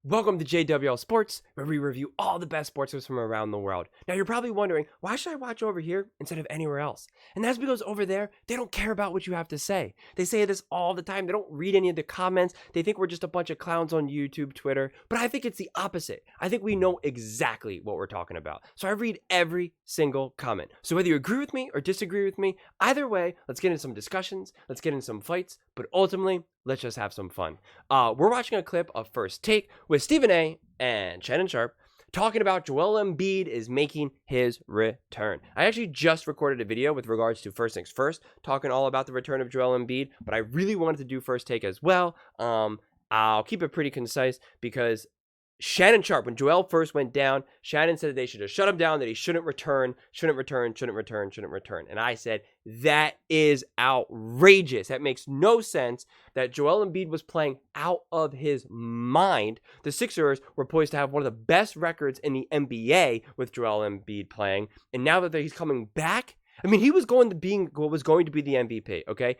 Welcome to JWL Sports, where we review all the best sports news from around the world. Now, you're probably wondering, why should I watch over here instead of anywhere else? And that's because over there, they don't care about what you have to say. They say this all the time. They don't read any of the comments. They think we're just a bunch of clowns on YouTube, Twitter. But I think it's the opposite. I think we know exactly what we're talking about. So I read every single comment. So whether you agree with me or disagree with me, either way, let's get into some discussions. Let's get into some fights. But ultimately, let's just have some fun. We're watching a clip of First Take with Stephen A. and Shannon Sharpe talking about Joel Embiid is making his return. I actually just recorded a video with regards to First Things First, talking all about the return of Joel Embiid, but I really wanted to do First Take as well. I'll keep it pretty concise because Shannon Sharpe, when Joel first went down, Shannon said that they should have shut him down, that he shouldn't return. And I said, that is outrageous. That makes no sense that Joel Embiid was playing out of his mind. The Sixers were poised to have one of the best records in the NBA with Joel Embiid playing. And now that he's coming back, I mean, he was going to be the MVP, okay?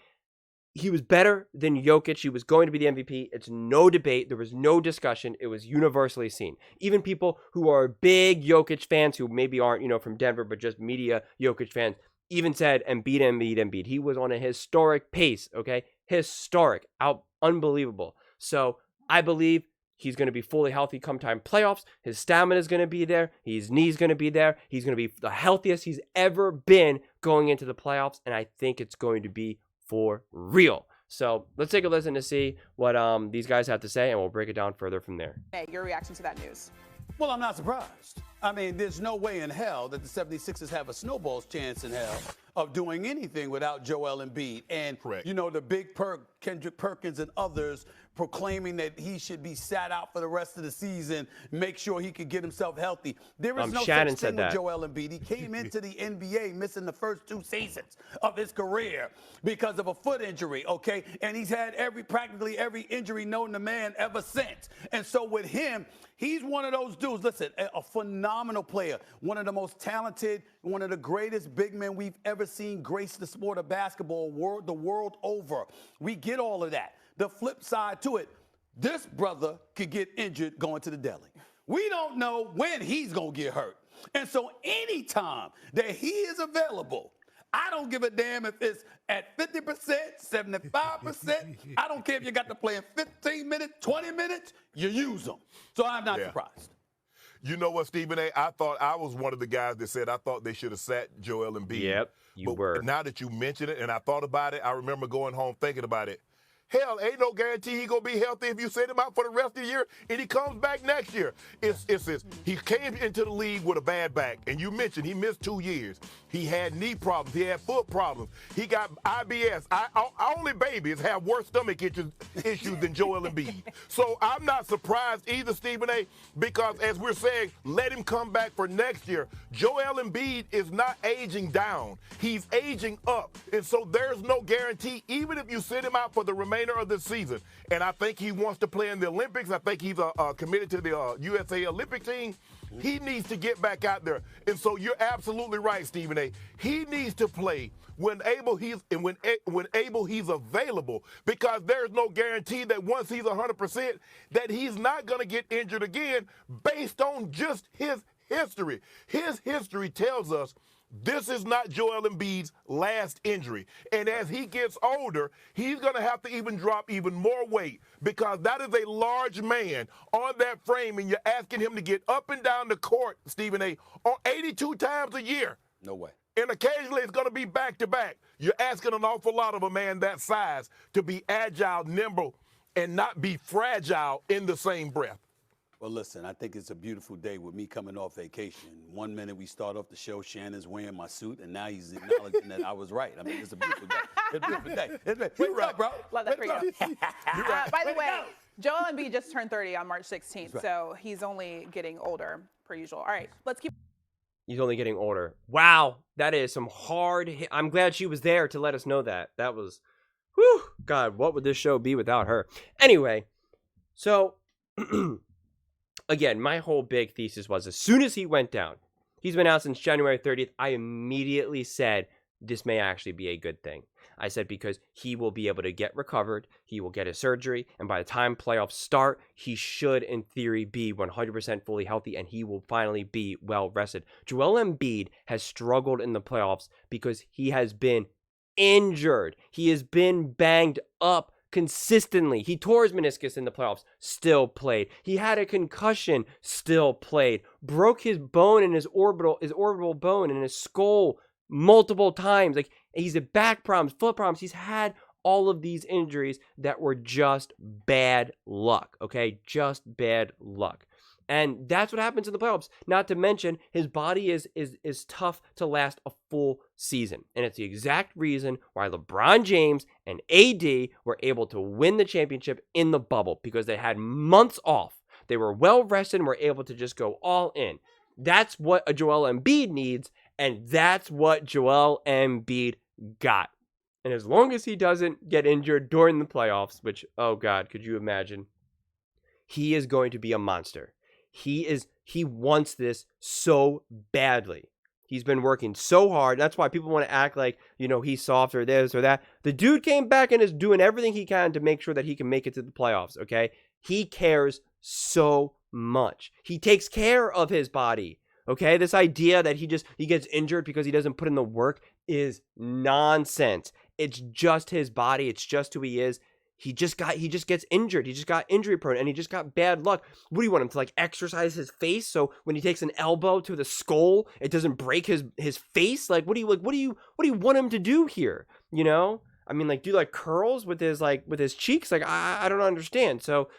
He was better than Jokic. He was going to be the MVP. It's no debate. There was no discussion. It was universally seen. Even people who are big Jokic fans, who maybe aren't, from Denver, but just media Jokic fans, even said Embiid. He was on a historic pace, okay? Historic. Unbelievable. So I believe he's going to be fully healthy come time playoffs. His stamina is going to be there. His knee's going to be there. He's going to be the healthiest he's ever been going into the playoffs, and I think it's going to be for real. So let's take a listen to see what these guys have to say, and we'll break it down further from there. Hey, your reaction to that news? Well, I'm not surprised. I mean, there's no way in hell that the 76ers have a snowball's chance in hell of doing anything without Joel Embiid. And, Correct. The big Kendrick Perkins and others proclaiming that he should be sat out for the rest of the season, make sure he could get himself healthy. There is no Shannon such thing said with that. Joel Embiid. He came into the NBA missing the first 2 seasons of his career because of a foot injury, okay? And he's had practically every injury known to man ever since. And so with him, he's one of those dudes, listen, a phenomenal player, one of the most talented, one of the greatest big men we've ever seen grace the sport of basketball the world over. We get all of that. The flip side to it, this brother could get injured going to the deli. We don't know when he's going to get hurt. And so anytime that he is available, I don't give a damn if it's at 50%, 75%. I don't care if you got to play in 15 minutes, 20 minutes, you use them. So I'm not surprised. You know what, Stephen A.? I thought I was one of the guys that said I thought they should have sat Joel Embiid. Yep, you were. Now that you mention it and I thought about it, I remember going home thinking about it. Hell, ain't no guarantee he going to be healthy if you set him out for the rest of the year and he comes back next year. He came into the league with a bad back, and you mentioned he missed 2 years. He had knee problems. He had foot problems. He got IBS. Only babies have worse stomach issues than Joel Embiid. So I'm not surprised either, Stephen A., because as we're saying, let him come back for next year. Joel Embiid is not aging down. He's aging up. And so there's no guarantee, even if you sit him out for the remainder of the season. And I think he wants to play in the Olympics. I think he's committed to the USA Olympic team. He needs to get back out there. And so you're absolutely right, Stephen A. He needs to play when he's available, because there's no guarantee that once he's 100% that he's not going to get injured again based on just his history. His history tells us this is not Joel Embiid's last injury. And as he gets older, he's going to have to drop even more weight, because that is a large man on that frame, and you're asking him to get up and down the court, Stephen A., on 82 times a year. No way. And occasionally it's going to be back-to-back. You're asking an awful lot of a man that size to be agile, nimble, and not be fragile in the same breath. Well, listen, I think it's a beautiful day with me coming off vacation. 1 minute we start off the show, Shannon's wearing my suit, and now he's acknowledging that I was right. I mean, it's a beautiful day. It's a beautiful day. You're right, bro. Love that for you. By the way, Joel Embiid just turned 30 on March 16th, right. So he's only getting older, per usual. All right, let's keep. He's only getting older. Wow, that is some hard hit. I'm glad she was there to let us know that. That was, whew, God, what would this show be without her? Anyway, so again, my whole big thesis was, as soon as he went down, he's been out since January 30th, I immediately said this may actually be a good thing. I said because he will be able to get recovered, he will get his surgery, and by the time playoffs start, he should, in theory, be 100% fully healthy, and he will finally be well rested. Joel Embiid has struggled in the playoffs because he has been injured. He has been banged up consistently. He tore his meniscus in the playoffs, still played. He had a concussion, still played. Broke his bone in his orbital bone in his skull multiple times. Like, he's had back problems, foot problems. He's had all of these injuries that were just bad luck, okay? Just bad luck. And that's what happens in the playoffs. Not to mention, his body is tough to last a full season. And it's the exact reason why LeBron James and AD were able to win the championship in the bubble, because they had months off. They were well rested and were able to just go all in. That's what a Joel Embiid needs, and that's what Joel Embiid got. And as long as he doesn't get injured during the playoffs, which, oh God, could you imagine? He is going to be a monster. He wants this so badly. He's been working so hard. That's why people want to act like, he's soft or this or that. The dude came back and is doing everything he can to make sure that he can make it to the playoffs, okay? He cares so much. He takes care of his body, okay? This idea that he gets injured because he doesn't put in the work is nonsense. It's just his body. It's just who he is. He just gets injured. He just got injury prone, and he just got bad luck. What do you want him to, like, exercise his face so when he takes an elbow to the skull, it doesn't break his face? Like, what do you want him to do here? I mean, like, do like curls with his cheeks? Like, I don't understand. So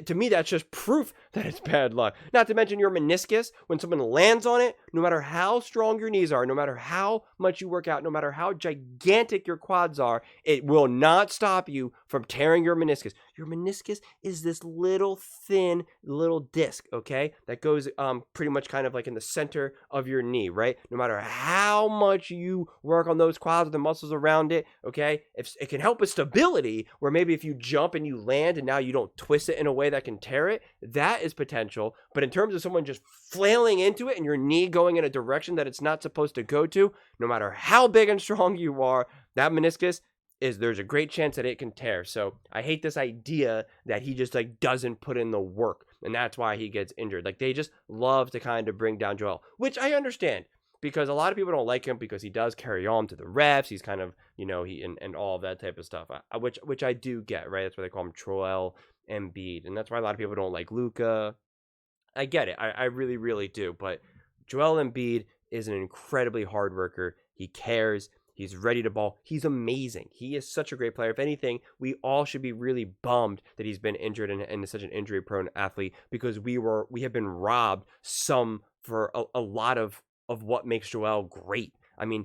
to me, that's just proof that it's bad luck. Not to mention your meniscus. When someone lands on it, no matter how strong your knees are, no matter how much you work out, no matter how gigantic your quads are, it will not stop you from tearing your meniscus. Your meniscus is this little thin little disc, okay, that goes pretty much kind of like in the center of your knee, right? No matter how much you work on those quads or the muscles around it, okay, if it can help with stability, where maybe if you jump and you land and now you don't twist it in a way that can tear it, that is potential. But in terms of someone just flailing into it and your knee going in a direction that it's not supposed to go to, no matter how big and strong you are, that meniscus there's a great chance that it can tear. So I hate this idea that he just doesn't put in the work, and that's why he gets injured. Like, they just love to kind of bring down Joel, which I understand, because a lot of people don't like him because he does carry on to the refs. He's kind of, and all of that type of stuff, which I do get, right? That's why they call him Joel Embiid, and that's why a lot of people don't like Luka. I get it. I really, really do. But Joel Embiid is an incredibly hard worker. He cares. He's ready to ball. He's amazing. He is such a great player. If anything, we all should be really bummed that he's been injured and is such an injury-prone athlete, because we have been robbed for a lot of what makes Joel great. I mean,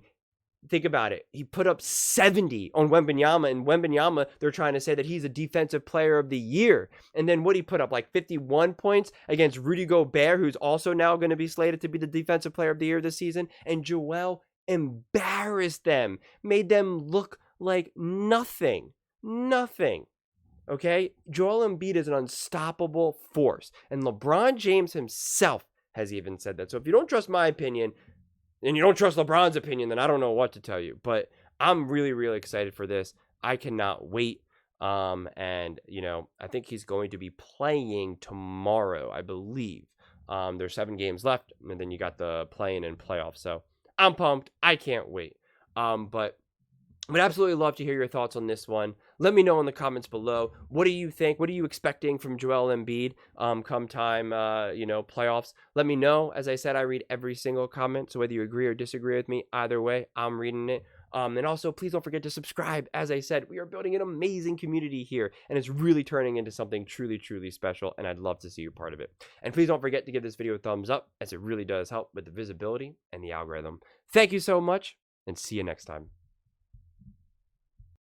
think about it. He put up 70 on Wembanyama, and Wembanyama, they're trying to say that he's a defensive player of the year. And then what he put up, like 51 points against Rudy Gobert, who's also now going to be slated to be the defensive player of the year this season. And Joel embarrassed them, made them look like nothing. Okay? Joel Embiid is an unstoppable force. And LeBron James himself has even said that. So if you don't trust my opinion, and you don't trust LeBron's opinion, then I don't know what to tell you. But I'm really, really excited for this. I cannot wait. And, I think he's going to be playing tomorrow, I believe. There's 7 games left, and then you got the play-in and playoff. So I'm pumped. I can't wait. But would absolutely love to hear your thoughts on this one. Let me know in the comments below. What do you think? What are you expecting from Joel Embiid come time, playoffs? Let me know. As I said, I read every single comment. So whether you agree or disagree with me, either way, I'm reading it. And also, please don't forget to subscribe. As I said, we are building an amazing community here, and it's really turning into something truly, truly special, and I'd love to see you part of it. And please don't forget to give this video a thumbs up, as it really does help with the visibility and the algorithm. Thank you so much, and see you next time.